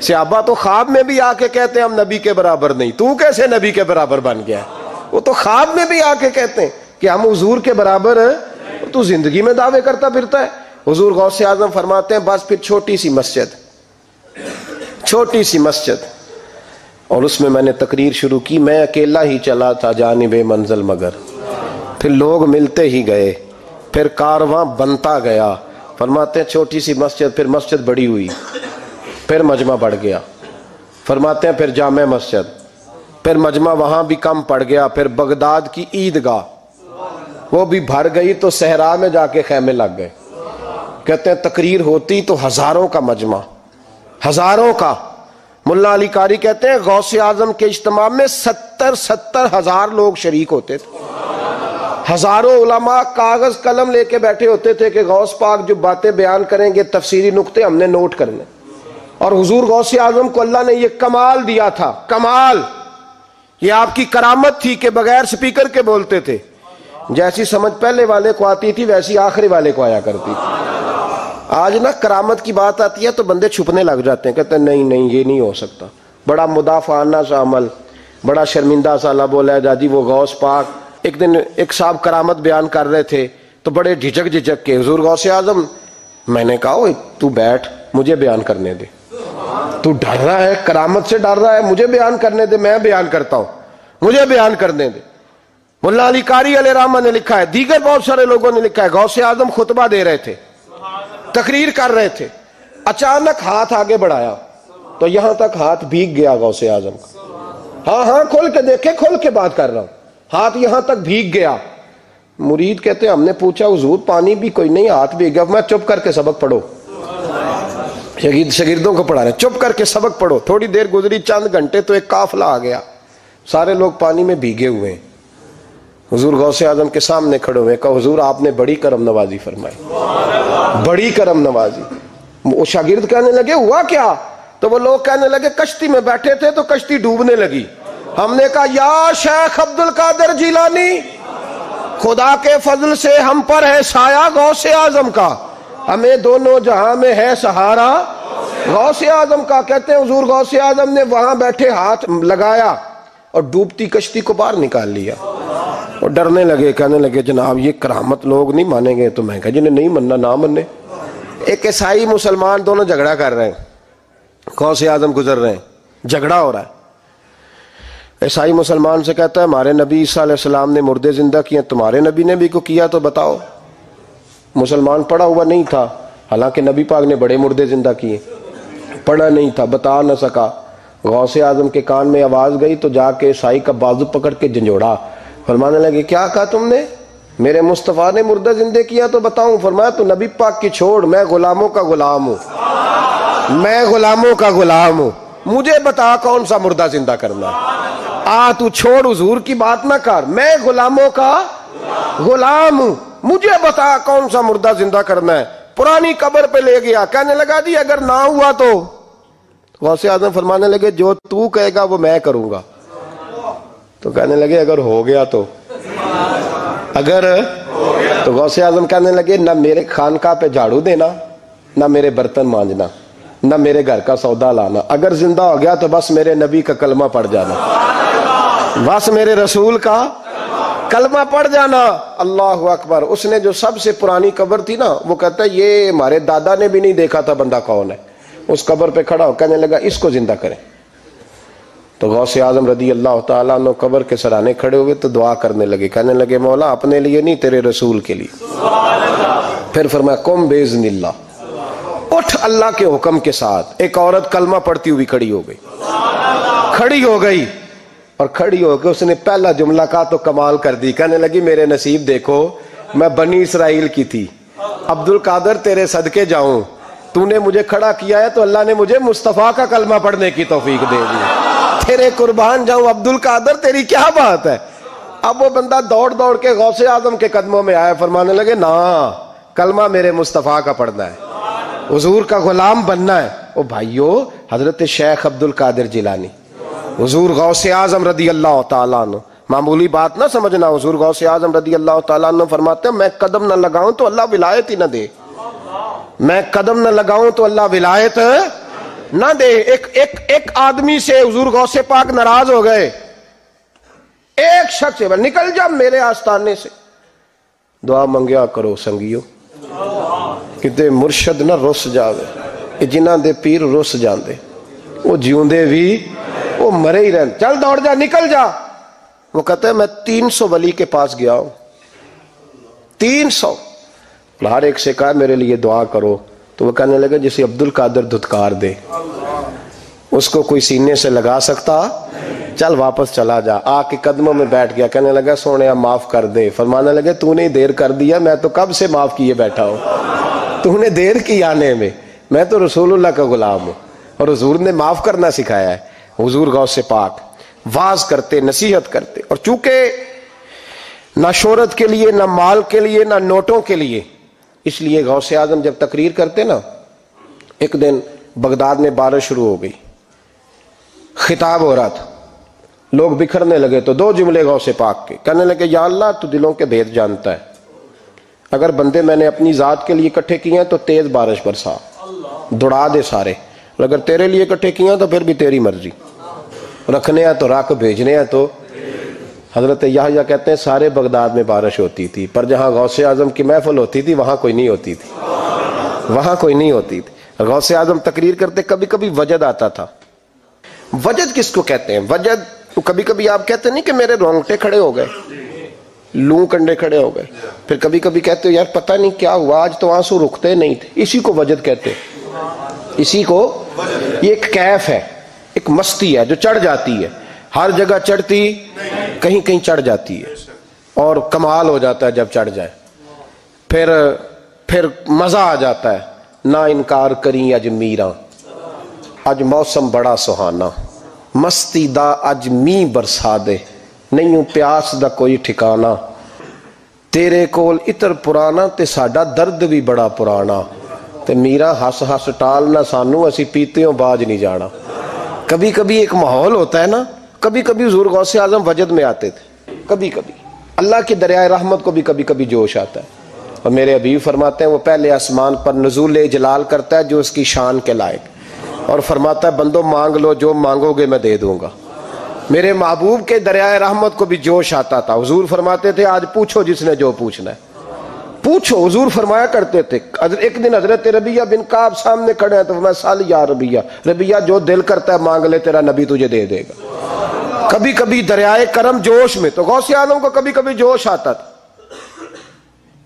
صحابہ تو خواب میں بھی آ کے کہتے ہیں ہم نبی کے برابر نہیں، تو کیسے نبی کے برابر بن گیا؟ وہ تو خواب میں بھی آ کے کہتے ہیں کہ ہم حضور کے برابر ہیں، تو زندگی میں دعوے کرتا پھرتا ہے۔ حضور غوث اعظم فرماتے ہیں بس پھر چھوٹی سی مسجد، اور اس میں نے تقریر شروع کی، میں اکیلا ہی چلا تھا جانب منزل مگر، پھر لوگ ملتے ہی گئے، پھر کارواں بنتا گیا۔ فرماتے ہیں چھوٹی سی مسجد، پھر مسجد بڑی ہوئی، پھر مجمع بڑھ گیا۔ فرماتے ہیں پھر جامع مسجد، پھر مجمع وہاں بھی کم پڑ گیا، پھر بغداد کی عیدگاہ وہ بھی بھر گئی تو صحرا میں جا کے خیمے لگ گئے۔ کہتے ہیں تقریر ہوتی تو ہزاروں کا مجمع، ہزاروں کا۔ ملا علی قاری کہتے ہیں غوث اعظم کے اجتماع میں 70 ہزار لوگ شریک ہوتے تھے، ہزاروں علماء کاغذ قلم لے کے بیٹھے ہوتے تھے کہ غوث پاک جو باتیں بیان کریں گے تفسیری نقطے ہم نے نوٹ کرنے۔ اور حضور غوث اعظم کو اللہ نے یہ کمال دیا تھا، کمال، یہ آپ کی کرامت تھی کہ بغیر سپیکر کے بولتے تھے، جیسی سمجھ پہلے والے کو آتی تھی ویسی آخری والے کو آیا کرتی تھی۔ آج نا کرامت کی بات آتی ہے تو بندے چھپنے لگ جاتے ہیں، کہتے ہیں نہیں یہ نہیں ہو سکتا، بڑا مدافعانہ سا عمل، بڑا شرمندہ سا لب بولا جا جی وہ غوث پاک۔ ایک دن ایک صاحب کرامت بیان کر رہے تھے تو بڑے جھجک کے حضور غوث اعظم، میں نے کہا تو بیٹھ مجھے بیان کرنے دے، تو ڈر رہا ہے، کرامت سے ڈر رہا ہے، مجھے بیان کرنے دے، میں بیان کرتا ہوں، مجھے بیان کرنے دے۔ ملا علی قاری علیہ رحمہ نے لکھا ہے، دیگر بہت سارے لوگوں نے لکھا ہے، غوث اعظم خطبہ دے رہے تھے، تقریر کر رہے تھے، اچانک ہاتھ آگے بڑھایا تو یہاں تک ہاتھ بھیگ گیا غوث اعظم کا۔ ہاں کھول کے دیکھے، کھول کے بات کر رہا ہوں، ہاتھ یہاں تک بھیگ گیا۔ مرید کہتے ہیں ہم نے پوچھا حضور پانی بھی کوئی نہیں، ہاتھ بھیگ گیا۔ میں چپ کر کے سبق پڑھو، شاگردوں کو پڑھا رہے ہیں، چپ کر کے سبق پڑھو۔ تھوڑی دیر گزری، چند گھنٹے تو ایک قافلہ آ گیا، سارے لوگ پانی میں بھیگے ہوئے ہیں، حضور غوث اعظم کے سامنے کھڑے ہوئے، کہا حضور آپ نے بڑی کرم نوازی فرمائی، بڑی کرم نوازی۔ وہ شاگرد کہنے لگے ہوا کیا؟ تو وہ لوگ کہنے لگے کشتی میں بیٹھے تھے تو کشتی ڈوبنے لگی، ہم نے کہا یا شیخ عبد القادر جیلانی، خدا کے فضل سے ہم پر ہے سایہ غوث اعظم کا، ہمیں دونوں جہاں میں ہے سہارا غوث اعظم کا۔ کہتے ہیں حضور غوث اعظم نے وہاں بیٹھے ہاتھ لگایا اور ڈوبتی کشتی کو باہر نکال لیا، اور ڈرنے لگے، کہنے لگے جناب یہ کرامت لوگ نہیں مانیں گے۔ تو میں کہا جنہیں نہیں مننا نہ مننے۔ ایک عیسائی مسلمان دونوں جھگڑا کر رہے ہیں، غوث اعظم گزر رہے ہیں، جھگڑا ہو رہا ہے۔ عیسائی مسلمان سے کہتا ہے ہمارے نبی عیسیٰ علیہ السلام نے مردے زندہ کیے، تمہارے نبی نے بھی کو کیا تو بتاؤ۔ مسلمان پڑھا ہوا نہیں تھا، حالانکہ نبی پاک نے بڑے مردے زندہ کیے، پڑھا نہیں تھا، بتا نہ سکا۔ غوث اعظم کے کان میں آواز گئی تو جا کے عیسائی کا بازو پکڑ کے جھنجھوڑا، فرمانے لگے کیا کہا تم نے؟ میرے مصطفیٰ نے مردہ زندہ کیا تو بتاؤں؟ فرمایا تو نبی پاک کی چھوڑ، میں غلاموں کا غلام ہوں، میں غلاموں کا غلام ہوں، مجھے بتا کون سا مردہ زندہ کرنا ہے۔ تو چھوڑ حضور کی بات نہ کر، میں غلاموں کا غلام ہوں، مجھے بتا کون سا مردہ زندہ کرنا ہے۔ پرانی قبر پہ لے گیا، کہنے لگا جی اگر نہ ہوا تو؟ غوث اعظم فرمانے لگے جو تو کہے گا وہ میں کروں گا۔ تو کہنے لگے اگر ہو گیا تو؟ اگر تو غوث اعظم کہنے لگے نہ میرے خانقاہ پہ جھاڑو دینا، نہ میرے برتن مانجنا، نہ میرے گھر کا سودا لانا، اگر زندہ ہو گیا تو بس میرے نبی کا کلمہ پڑھ جانا، بس میرے رسول کا کلمہ پڑھ جانا۔ اللہ اکبر۔ اس نے جو سب سے پرانی قبر تھی نا، وہ کہتا ہے یہ ہمارے دادا نے بھی نہیں دیکھا تھا بندہ کون ہے، اس قبر پہ کھڑا ہو کہنے لگا اس کو زندہ کریں۔ تو غوث اعظم رضی اللہ تعالیٰ عنہ قبر کے سرانے کھڑے ہوئے تو دعا کرنے لگے، کہنے لگے مولا اپنے لیے نہیں تیرے رسول کے لیے۔ پھر فرمایا قم باذن اللہ، اٹھ اللہ کے حکم کے ساتھ۔ ایک عورت کلمہ پڑھتی ہوئی کھڑی ہو گئی، کھڑی ہو گئی، اور کھڑی ہو کے اس نے پہلا جملہ کہا تو کمال کر دی، کہنے لگی میرے نصیب دیکھو میں بنی اسرائیل کی تھی، عبد القادر تیرے صدقے جاؤں، تو نے مجھے کھڑا کیا ہے تو اللہ نے مجھے مصطفیٰ کا کلمہ پڑھنے کی توفیق دے دی، تیرے قربان جاؤں عبد القادر، تیری کیا بات ہے۔ اب وہ بندہ دوڑ دوڑ کے غوث اعظم کے قدموں میں آیا، فرمانے لگے نا کلمہ میرے مصطفیٰ کا پڑھنا ہے، حضور کا غلام بننا ہے۔ او بھائیو، حضرت شیخ عبد القادر جیلانی، حضور غوث اعظم رضی اللہ تعالیٰ عنہ، معمولی بات نہ سمجھنا، حضور غوث اعظم رضی اللہ تعالیٰ عنہ فرماتے ہیں میں قدم نہ لگاؤں تو اللہ ولایت ہی نہ دے، میں قدم نہ لگاؤں تو اللہ ولایت نہ دے. ایک آدمی سے حضور غوث پاک ناراض ہو گئے, ایک شخص سے, نکل جا میرے آستانے سے. دعا منگیا کرو سنگیو, کتے مرشد نہ رس جاوے, جنہاں دے پیر رس جاندے, وہ جیوندے بھی وہ مرے ہی رہن. چل دوڑ جا, نکل جا. وہ کہتا ہے میں 300 ولی کے پاس گیا ہوں, 300. ہر ایک سے کہا میرے لیے دعا کرو. تو وہ کہنے لگا جسے عبد القادر دھتکار دے, اس کو کوئی سینے سے لگا سکتا, چل واپس چلا جا. آ کے قدموں میں بیٹھ گیا, کہنے لگا سونے معاف کر دے. فرمانے لگے تو نے دیر کر دیا, میں تو کب سے معاف کیے بیٹھا ہوں, تو نے دیر کی آنے میں تو رسول اللہ کا غلام ہوں, اور حضور نے معاف کرنا سکھایا ہے. حضور غوث پاک واز کرتے, نصیحت کرتے, اور چونکہ نہ شہرت کے لیے, نہ مال کے لیے, نہ نوٹوں کے لیے, اس لیے غوث اعظم جب تقریر کرتے نا, ایک دن بغداد میں بارش شروع ہو گئی, خطاب ہو رہا تھا, لوگ بکھرنے لگے. تو 2 جملے غوث پاک کے, کہنے لگے یا اللہ تو دلوں کے بھید جانتا ہے, اگر بندے میں نے اپنی ذات کے لیے اکٹھے کیے ہیں تو تیز بارش برسا, دوڑا دے سارے, اور اگر تیرے لیے اکٹھے کیے ہیں تو پھر بھی تیری مرضی, رکھنے ہیں تو رکھ, بھیجنے ہیں تو. حضرت یحییٰ کہتے ہیں سارے بغداد میں بارش ہوتی تھی, پر جہاں غوث اعظم کی محفل ہوتی تھی وہاں کوئی نہیں ہوتی تھی, وہاں کوئی نہیں ہوتی تھی. غوث اعظم تقریر کرتے, کبھی کبھی وجد آتا تھا. وجد کس کو کہتے ہیں؟ وجد کبھی کبھی آپ کہتے نہیں کہ میرے رونگٹے کھڑے ہو گئے, لوں کنڈے کھڑے ہو گئے. پھر کبھی کبھی کہتے ہو یار پتہ نہیں کیا ہوا, آج تو آنسو رکتے نہیں تھے. اسی کو وجد کہتے ہیں, اسی کو. یہ ایک کیف ہے, ایک مستی ہے جو چڑھ جاتی ہے, ہر جگہ چڑھتی, کہیں کہیں چڑھ جاتی ہے, اور کمال ہو جاتا ہے جب چڑھ جائے. پھر مزہ آ جاتا ہے. نہ انکار کریں اج میراں, اج موسم بڑا سہانا, مستی دا اج می برسا دے, نہیں پیاس دا کوئی ٹھکانا, تیرے کول اتر پرانا تے ساڈا درد بھی بڑا پرانا, تے میرا ہس ہس ٹال نہ سانو, اسی پیتیوں باج نہیں جانا. کبھی کبھی ایک ماحول ہوتا ہے نا, کبھی کبھی حضور غوث اعظم وجد میں آتے تھے, کبھی کبھی اللہ کے دریائے رحمت کو بھی کبھی کبھی جوش آتا ہے. اور میرے حبیب فرماتے ہیں وہ پہلے آسمان پر نزول جلال کرتا ہے جو اس کی شان کے لائق, اور فرماتا ہے بندوں مانگ لو جو مانگو گے میں دے دوں گا. میرے محبوب کے دریائے رحمت کو بھی جوش آتا تھا. حضور فرماتے تھے آج پوچھو جس نے جو پوچھنا ہے, پوچھو. حضور فرمایا کرتے تھے, ایک دن حضرت ربیہ بن کعب سامنے کھڑے ہیں تو میں سال یا ربیہ, ربیہ جو دل کرتا ہے مانگ لے, تیرا نبی تجھے دے دے گا. کبھی کبھی دریائے کرم جوش میں, تو غوث اعظم کو کبھی کبھی جوش آتا تھا.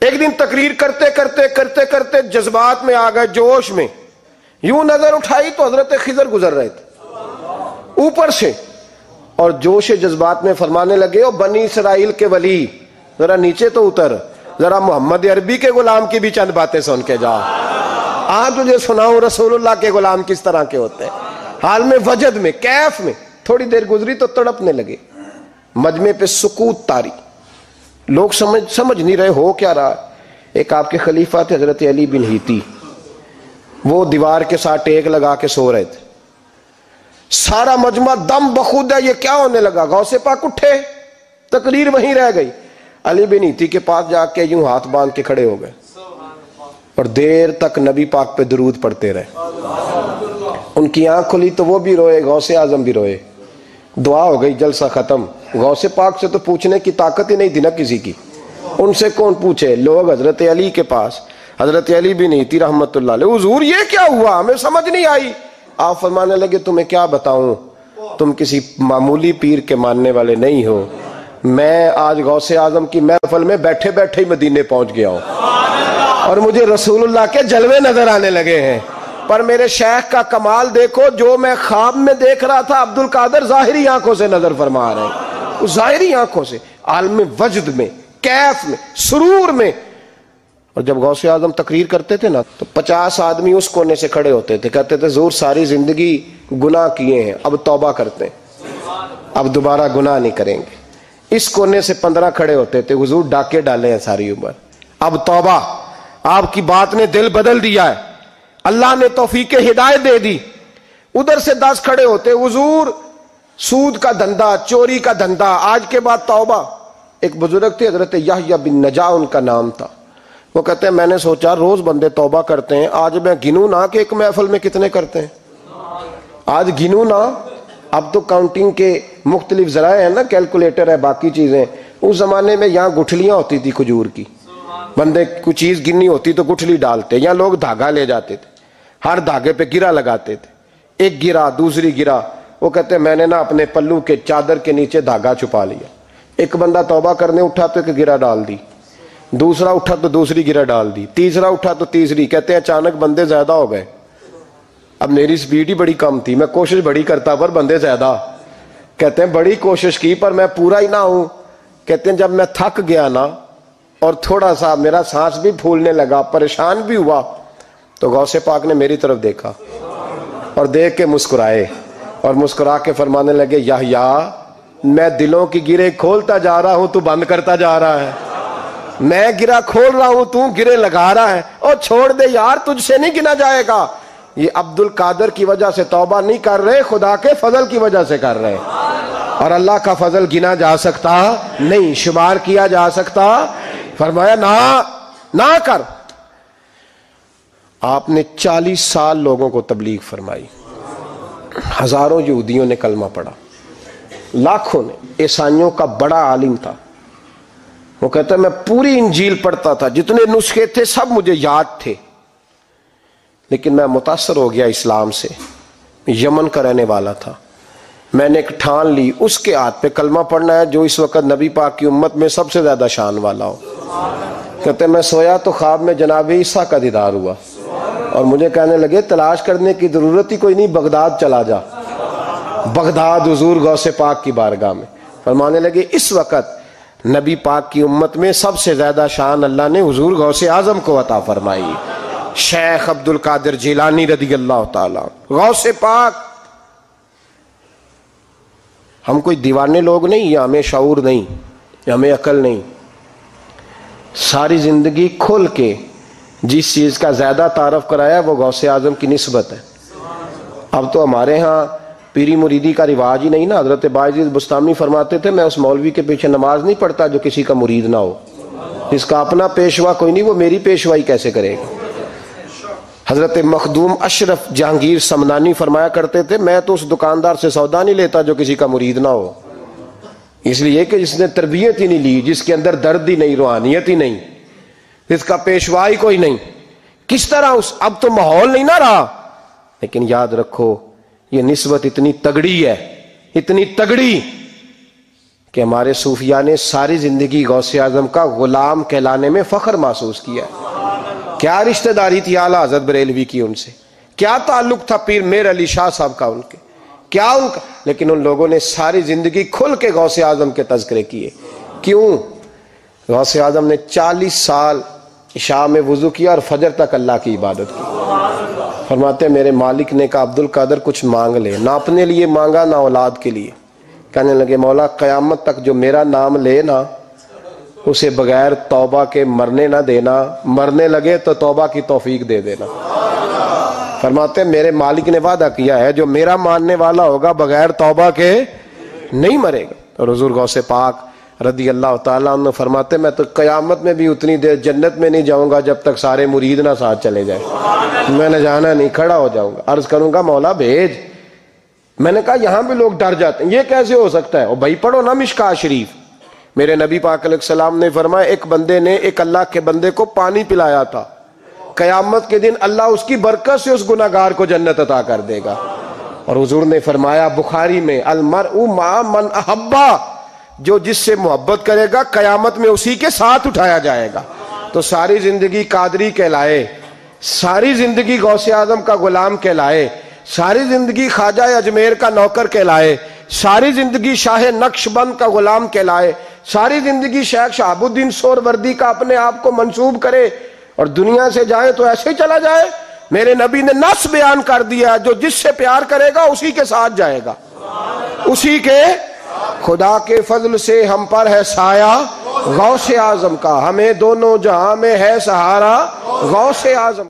ایک دن تقریر کرتے کرتے کرتے کرتے جذبات میں آ گئے, جوش میں, یوں نظر اٹھائی تو حضرت خضر گزر رہے تھے اوپر سے, اور جوش جذبات میں فرمانے لگے او بنی اسرائیل کے ولی ذرا نیچے تو اتر, ذرا محمد عربی کے غلام کی بھی چند باتیں سن کے جا, تجھے سناؤں رسول اللہ کے غلام کس طرح کے ہوتے ہیں. حال میں وجد میں, کیف میں, تھوڑی دیر گزری تو تڑپنے لگے. مجمع پہ سکوت تاری, لوگ سمجھ نہیں رہے ہو کیا رہا. ایک آپ کے خلیفہ تھے حضرت علی بن ہیتی, وہ دیوار کے ساتھ ٹیک لگا کے سو رہے تھے. سارا مجمع دم بخود ہے, یہ کیا ہونے لگا. غوث پاک اٹھے, تقریر وہیں رہ گئی. علی بن ہیتی کے پاس جا کے یوں ہاتھ باندھ کے کھڑے ہو گئے, اور دیر تک نبی پاک پہ درود پڑھتے رہے. ان کی آنکھ کھلی تو وہ بھی روئے, غوث اعظم بھی روئے. دعا ہو گئی, جلسہ ختم. غوث پاک سے تو پوچھنے کی طاقت ہی نہیں تھی نا کسی کی, ان سے کون پوچھے. لوگ حضرت علی کے پاس, حضرت علی بھی نہیں تھی رحمت اللہ علیہ, حضور یہ کیا ہوا ہمیں سمجھ نہیں آئی. آپ فرمانے لگے تمہیں کیا بتاؤں, تم کسی معمولی پیر کے ماننے والے نہیں ہو. میں آج غوث اعظم کی محفل میں بیٹھے بیٹھے ہی مدینے پہنچ گیا ہوں, اور مجھے رسول اللہ کے جلوے نظر آنے لگے ہیں. پر میرے شیخ کا کمال دیکھو, جو میں خواب میں دیکھ رہا تھا عبد القادر ظاہری آنکھوں سے نظر فرما رہے ہیں, ظاہری آنکھوں سے, عالم وجد میں, کیف میں, سرور میں. اور جب غوث اعظم تقریر کرتے تھے نا تو 50 آدمی اس کونے سے کھڑے ہوتے تھے, کہتے تھے حضور ساری زندگی گناہ کیے ہیں, اب توبہ کرتے ہیں, اب دوبارہ گناہ نہیں کریں گے. اس کونے سے 15 کھڑے ہوتے تھے, حضور ڈاکے ڈالے ہیں ساری عمر, اب توبہ. آپ کی بات نے دل بدل دیا ہے, اللہ نے توفیق ہدایت دے دی. ادھر سے 10 کھڑے ہوتے, حضور سود کا دھندا, چوری کا دھندا, آج کے بعد توبہ. ایک بزرگ تھے حضرت یحییٰ بن نجا ان کا نام تھا, وہ کہتے ہیں میں نے سوچا روز بندے توبہ کرتے ہیں, آج میں گنوں نہ کہ ایک محفل میں کتنے کرتے ہیں. آج گنوں نا, اب تو کاؤنٹنگ کے مختلف ذرائع ہیں نا, کیلکولیٹر ہے, باقی چیزیں. اس زمانے میں یہاں گٹھلیاں ہوتی تھی کھجور کی, بندے کوئی چیز گننی ہوتی تو گٹھلی ڈالتے, یا لوگ دھاگا لے جاتے تھے, ہر دھاگے پہ گرا لگاتے تھے, ایک گرا دوسری گرا. وہ کہتے ہیں میں نے نا اپنے پلو کے چادر کے نیچے دھاگا چھپا لیا. ایک بندہ توبہ کرنے اٹھا تو ایک گرا ڈال دی, دوسرا اٹھا تو دوسری گرا ڈال دی, تیسرا اٹھا تو تیسری. کہتے ہیں اچانک بندے زیادہ ہو گئے. اب میری سپیڈ ہی بڑی کم تھی, میں کوشش بڑی کرتا پر بندے زیادہ. کہتے ہیں بڑی کوشش کی پر میں پورا ہی نہ ہوں. کہتے ہیں جب میں تھک گیا نا اور تھوڑا سا میرا سانس بھی پھولنے لگا, پریشان بھی ہوا, تو غوث پاک نے میری طرف دیکھا اور دیکھ کے مسکرائے, اور مسکرا کے فرمانے لگے یحییٰ میں دلوں کی گرے کھولتا جا رہا ہوں, تو بند کرتا جا رہا ہے. میں گرا کھول رہا ہوں, تو گرے لگا رہا ہے. اور چھوڑ دے یار, تجھ سے نہیں گنا جائے گا. یہ عبد القادر کی وجہ سے توبہ نہیں کر رہے, خدا کے فضل کی وجہ سے کر رہے. اور اللہ کا فضل گنا جا سکتا نہیں, شمار کیا جا سکتا. فرمایا نہ کر. آپ نے 40 سال لوگوں کو تبلیغ فرمائی, ہزاروں یہودیوں نے کلمہ پڑھا, لاکھوں نے. عیسائیوں کا بڑا عالم تھا, وہ کہتا ہے میں پوری انجیل پڑھتا تھا, جتنے نسخے تھے سب مجھے یاد تھے, لیکن میں متاثر ہو گیا اسلام سے. یمن کا رہنے والا تھا, میں نے ایک ٹھان لی اس کے ہاتھ پہ کلمہ پڑھنا ہے جو اس وقت نبی پاک کی امت میں سب سے زیادہ شان والا ہو. کہتے ہیں میں سویا تو خواب میں جناب عیسیٰ کا دیدار ہوا, اور مجھے کہنے لگے تلاش کرنے کی ضرورت ہی کوئی نہیں, بغداد چلا جا. بغداد حضور غوث پاک کی بارگاہ میں. فرمانے لگے اس وقت نبی پاک کی امت میں سب سے زیادہ شان اللہ نے حضور غوث اعظم کو عطا فرمائی, شیخ عبد القادر جیلانی رضی اللہ تعالیٰ. غوث پاک. ہم کوئی دیوانے لوگ نہیں, یا ہمیں شعور نہیں, یا ہمیں عقل نہیں. ساری زندگی کھل کے جس چیز کا زیادہ تعارف کرایا وہ غوث اعظم کی نسبت ہے. اب تو ہمارے ہاں پیری مریدی کا رواج ہی نہیں نا. حضرت باعزید بستامی فرماتے تھے میں اس مولوی کے پیچھے نماز نہیں پڑھتا جو کسی کا مرید نہ ہو. جس کا اپنا پیشوا کوئی نہیں وہ میری پیشوائی کیسے کرے گا. حضرت مخدوم اشرف جہانگیر سمنانی فرمایا کرتے تھے میں تو اس دکاندار سے سودا نہیں لیتا جو کسی کا مرید نہ ہو, اس لیے کہ جس نے تربیت ہی نہیں لی, جس کے اندر درد ہی نہیں, روحانیت ہی نہیں, جس کا پیشوا ہی کوئی نہیں. کس طرح اب تو ماحول نہیں نہ رہا. لیکن یاد رکھو یہ نسبت اتنی تگڑی ہے, اتنی تگڑی کہ ہمارے صوفیاء نے ساری زندگی غوث اعظم کا غلام کہلانے میں فخر محسوس کیا ہے. کیا رشتہ داری تھی اعلیٰ حضرت بریلوی کی ان سے, کیا تعلق تھا پیر میر علی شاہ صاحب کا ان کے, کیا ان کا, لیکن ان لوگوں نے ساری زندگی کھل کے غوث اعظم کے تذکرے کیے. کیوں؟ غوث اعظم نے 40 سال عشاء میں وضو کیا اور فجر تک اللہ کی عبادت کی. فرماتے ہیں میرے مالک نے کہا عبد القادر کچھ مانگ لے. نہ اپنے لیے مانگا نہ اولاد کے لیے. کہنے لگے مولا قیامت تک جو میرا نام لے نا اسے بغیر توبہ کے مرنے نہ دینا, مرنے لگے تو توبہ کی توفیق دے دینا. فرماتے ہیں میرے مالک نے وعدہ کیا ہے جو میرا ماننے والا ہوگا بغیر توبہ کے نہیں مرے گا. اور حضور غوث پاک رضی اللہ تعالیٰ عنہ فرماتے میں تو قیامت میں بھی اتنی دیر جنت میں نہیں جاؤں گا جب تک سارے مرید نہ ساتھ چلے جائیں. میں نے جانا نہیں, کھڑا ہو جاؤں گا, عرض کروں گا مولا بھیج. میں نے کہا یہاں بھی لوگ ڈر جاتے ہیں, یہ کیسے ہو سکتا ہے؟ اور بھائی پڑھو نا مشکاہ شریف. میرے نبی پاک علیہ السلام نے فرمایا ایک بندے نے ایک اللہ کے بندے کو پانی پلایا تھا, قیامت کے دن اللہ اس کی برکت سے اس گناہگار کو جنت عطا کر دے گا. اور حضور نے فرمایا بخاری میں المرء مع من احبا, جو جس سے محبت کرے گا قیامت میں اسی کے ساتھ اٹھایا جائے گا. تو ساری زندگی قادری کہلائے, ساری زندگی غوث اعظم کا غلام کہلائے, ساری زندگی خواجہ اجمیر کا نوکر کہلائے, ساری زندگی شاہ نقش بند کا غلام کہلائے, ساری زندگی شیخ شہاب الدین سہروردی کا اپنے آپ کو منسوب کرے, اور دنیا سے جائے تو ایسے ہی چلا جائے. میرے نبی نے نص بیان کر دیا جو جس سے پیار کرے گا اسی کے ساتھ جائے گا, اسی کے. خدا کے فضل سے ہم پر ہے سایہ غوث اعظم کا, ہمیں دونوں جہاں میں ہے سہارا غوث اعظم.